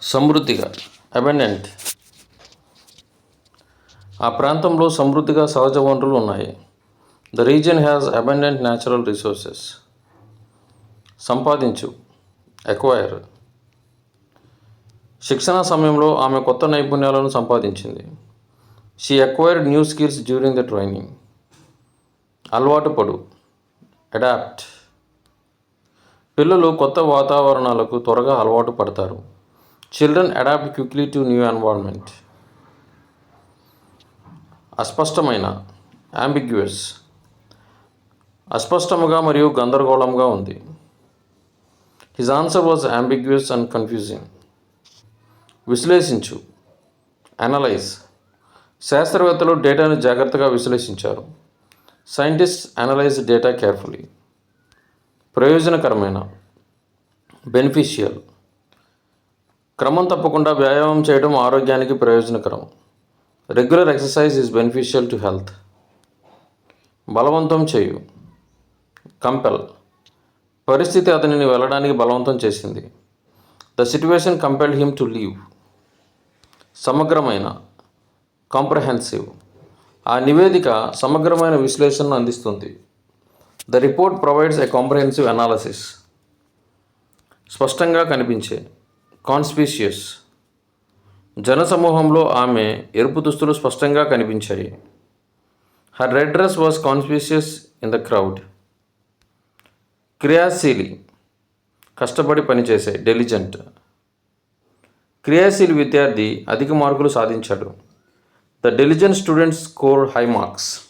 సమృద్ధిగా అబెండెంట్. ఆ ప్రాంతంలో సమృద్ధిగా సహజ వనరులు ఉన్నాయి. The region has abundant natural resources. సంపాదించు ఎక్వైర్. శిక్షణ సమయంలో ఆమె కొత్త నైపుణ్యాలను సంపాదించింది. She acquired new skills during the training. అలవాటు పడు అడాప్ట్. పిల్లలు కొత్త వాతావరణాలకు త్వరగా అలవాటు పడతారు. Children adapt quickly to new environment. అస్పష్టమైన అంబిగ్యుయస్. అస్పష్టముగా మరియు గందరగోళంగా ఉంది. His answer was ambiguous and confusing. విశ్లేషించు అనలైజ్. శాస్త్రవేత్తలు డేటాను జాగ్రత్తగా విశ్లేషించారు. Scientists analyse data carefully. ప్రయోజనకరమైన బెనిఫిషియల్. క్రమం తప్పకుండా వ్యాయామం చేయడం ఆరోగ్యానికి ప్రయోజనకరం. Regular exercise is beneficial to health. బలవంతం చేయు కంపెల్. పరిస్థితి అతనిని వెళ్ళడానికి బలవంతం చేసింది. The situation compelled him to leave. సమగ్రమైన కాంప్రహెన్సివ్. ఆ నివేదిక సమగ్రమైన విశ్లేషణను అందిస్తుంది. The report provides a comprehensive analysis. స్పష్టంగా కనిపించే కాన్స్పీషియస్. జనసమూహంలో ఆమె ఎరుపు దుస్తులు స్పష్టంగా కనిపించాయి. Her red dress was conspicuous in the crowd. క్రియాశీలి కష్టపడి పనిచేసే డెలిజెంట్. క్రియాశీలి విద్యార్థి అధిక మార్కులు సాధించాడు. The diligent students score high marks.